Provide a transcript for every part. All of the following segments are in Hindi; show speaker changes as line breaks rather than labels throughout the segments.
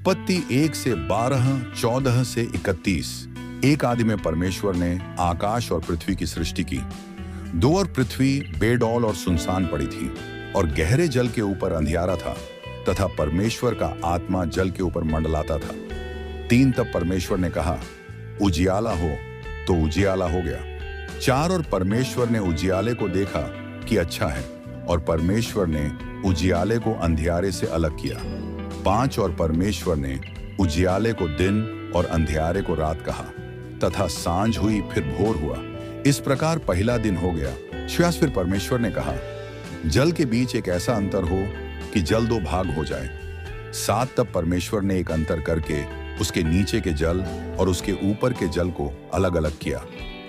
उत्पत्ति 1 से 12, 14 से 31। एक आदि में परमेश्वर ने आकाश और पृथ्वी की सृष्टि की। दो और पृथ्वी बेडौल और सुनसान पड़ी थी और गहरे जल के ऊपर अंधियारा था तथा परमेश्वर का आत्मा जल के ऊपर मंडलाता था। 3 तब परमेश्वर ने कहा, उजियाला हो, तो उजियाला हो गया। 4 और परमेश्वर ने उजियाले को देखा कि अच्छा है, और परमेश्वर ने उजियाले को अंधियारे से अलग किया। 5 और परमेश्वर ने उजियाले को दिन और अंधियारे को रात कहा, तथा सांझ हुई फिर भोर हुआ। इस प्रकार पहला दिन हो गया। फिर परमेश्वर ने कहा, जल के बीच एक ऐसा अंतर हो कि जल 2 भाग हो जाए। 7 तब परमेश्वर ने एक अंतर करके उसके नीचे के जल और उसके ऊपर के जल को अलग अलग किया,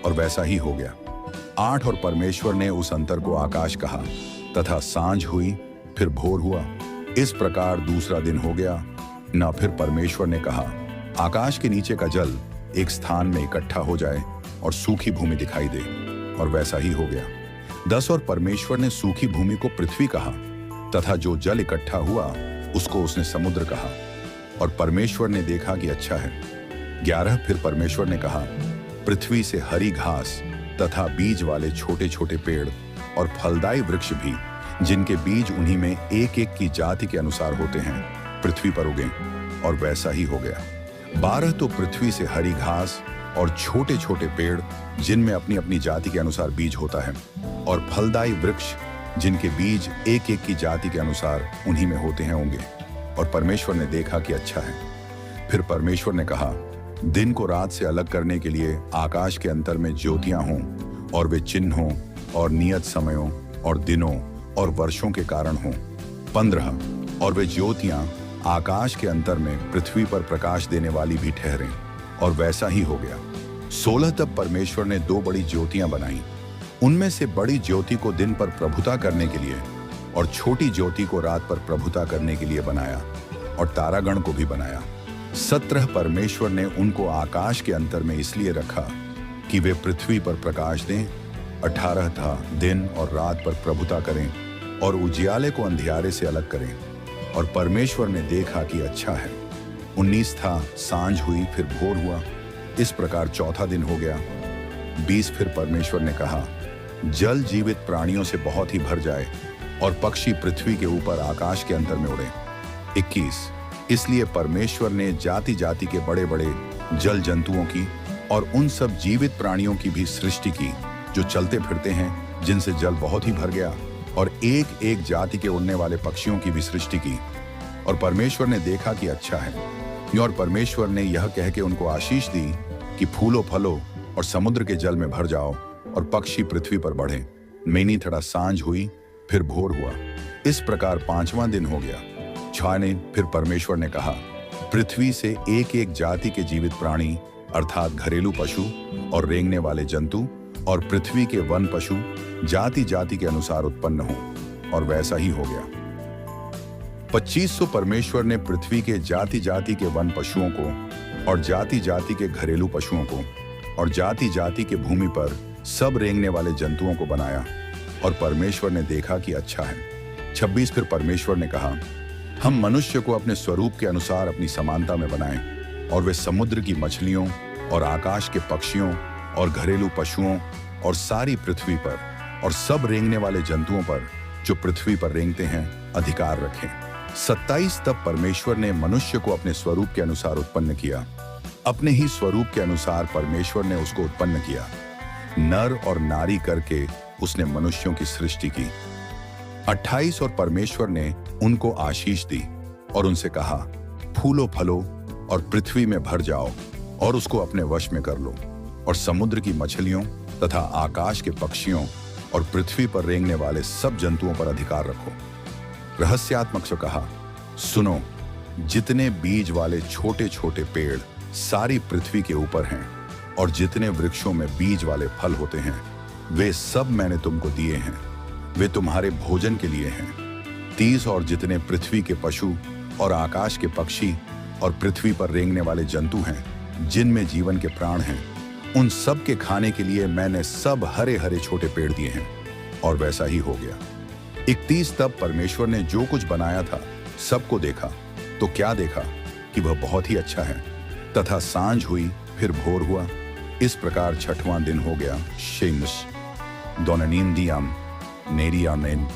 और वैसा ही हो गया। 8 और परमेश्वर ने उस अंतर को आकाश कहा, तथा सांझ हुई फिर भोर हुआ। इस प्रकार दूसरा दिन हो गया। न फिर परमेश्वर ने कहा, आकाश के नीचे का जल एक स्थान में इकट्ठा हो जाए और सूखी भूमि दिखाई दे, और वैसा ही हो गया। 10 और परमेश्वर ने सूखी भूमि को पृथ्वी कहा, तथा जो जल इकट्ठा हुआ उसको उसने समुद्र कहा, और परमेश्वर ने देखा कि अच्छा है। 11 फिर परमेश्वर ने कहा, पृथ्वी से हरी घास तथा बीज वाले छोटे छोटे पेड़ और फलदायी वृक्ष भी, जिनके बीज उन्हीं में एक एक की जाति के अनुसार होते हैं, पृथ्वी पर उगें, और वैसा ही हो गया। 12 तो पृथ्वी से हरी घास और छोटे छोटे पेड़, जिनमें अपनी अपनी जाति के अनुसार बीज होता है, और फलदायी वृक्ष, जिनके बीज एक एक की जाति के अनुसार उन्हीं में होते हैं, होंगे। और परमेश्वर ने देखा कि अच्छा है। फिर परमेश्वर ने कहा, दिन को रात से अलग करने के लिए आकाश के अंतर में ज्योतियां हों, और वे चिन्हों और नियत समयों और दिनों और वर्षों के कारण हों। 15 और वे ज्योतियां आकाश के अंतर में पृथ्वी पर प्रकाश देने वाली भी ठहरें, और वैसा ही हो गया। 16 तब परमेश्वर ने 2 बड़ी ज्योतियां बनाई। उनमें से बड़ी ज्योति को दिन पर प्रभुता करने के लिए और छोटी ज्योति को रात पर प्रभुता करने के लिए बनाया, और तारागण को भी बनाया। 17 परमेश्वर ने उनको आकाश के अंतर में इसलिए रखा कि वे पृथ्वी पर प्रकाश दें। 18 था दिन और रात पर प्रभुता करें, और उजियाले को अंधियारे से अलग करें, और परमेश्वर ने देखा कि अच्छा है। 19 था सांझ हुई फिर भोर हुआ। इस प्रकार चौथा दिन हो गया। 20 फिर परमेश्वर ने कहा, जल जीवित प्राणियों से बहुत ही भर जाए, और पक्षी पृथ्वी के ऊपर आकाश के अंतर में उड़े। 21 इसलिए परमेश्वर ने जाति जाति के बड़े बड़े जल जंतुओं की और उन सब जीवित प्राणियों की भी सृष्टि की, जो चलते फिरते हैं, जिनसे जल बहुत ही भर गया, और एक एक जाति के उड़ने वाले पक्षियों की भी सृष्टि की। और परमेश्वर ने देखा कि अच्छा है। और परमेश्वर ने यह कह के उनको आशीष दी कि फूलो फलो और समुद्र के जल में भर जाओ, और पक्षी पृथ्वी पर बढ़े। मैनी थड़ा सांझ हुई फिर भोर हुआ। इस प्रकार 5वां दिन हो गया। 6 ने फिर परमेश्वर ने कहा, पृथ्वी से एक एक जाति के जीवित प्राणी, अर्थात घरेलू पशु और रेंगने वाले जंतु, और पृथ्वी के वन पशु जाति जाति के अनुसार उत्पन्न हो, और वैसा ही हो गया। 25 परमेश्वर ने पृथ्वी के जाति जाति के वन पशुओं को और जाति जाति के घरेलू पशुओं को और जाति जाति के भूमि पर सब रेंगने वाले जंतुओं को बनाया, और परमेश्वर ने देखा कि अच्छा है। 26 फिर परमेश्वर ने कहा, हम मनुष्य को अपने स्वरूप के अनुसार अपनी समानता में बनाएं, और वे समुद्र की मछलियों और आकाश के पक्षियों और घरेलू पशुओं और सारी पृथ्वी पर और सब रेंगने वाले जंतुओं पर जो पृथ्वी पर रेंगते हैं अधिकार रखें। 27 तब परमेश्वर ने मनुष्य को अपने स्वरूप के अनुसार उत्पन्न किया। अपने ही स्वरूप के अनुसार परमेश्वर ने उसको उत्पन्न किया। नर और नारी करके उसने मनुष्यों की सृष्टि की। 28 और परमेश्वर ने उनको आशीष दी और उनसे कहा, फूलो फलो और पृथ्वी में भर जाओ, और उसको अपने वश में कर लो, और समुद्र की मछलियों तथा आकाश के पक्षियों और पृथ्वी पर रेंगने वाले सब जंतुओं पर अधिकार रखो। रहस्यात्मक से कहा, सुनो, जितने बीज वाले छोटे छोटे पेड़ सारी पृथ्वी के ऊपर हैं, और जितने वृक्षों में बीज वाले फल होते हैं, वे सब मैंने तुमको दिए हैं, वे तुम्हारे भोजन के लिए हैं। 30 और जितने पृथ्वी के पशु और आकाश के पक्षी और पृथ्वी पर रेंगने वाले जंतु हैं, जिनमें जीवन के प्राण हैं, उन सब के खाने के लिए मैंने सब हरे हरे छोटे पेड़ दिए हैं, और वैसा ही हो गया। 31 तब परमेश्वर ने जो कुछ बनाया था सबको देखा, तो क्या देखा कि वह बहुत ही अच्छा है। तथा सांझ हुई, फिर भोर हुआ। इस प्रकार 6वां दिन हो गया। शेमस दोननींदियम नेरियामेन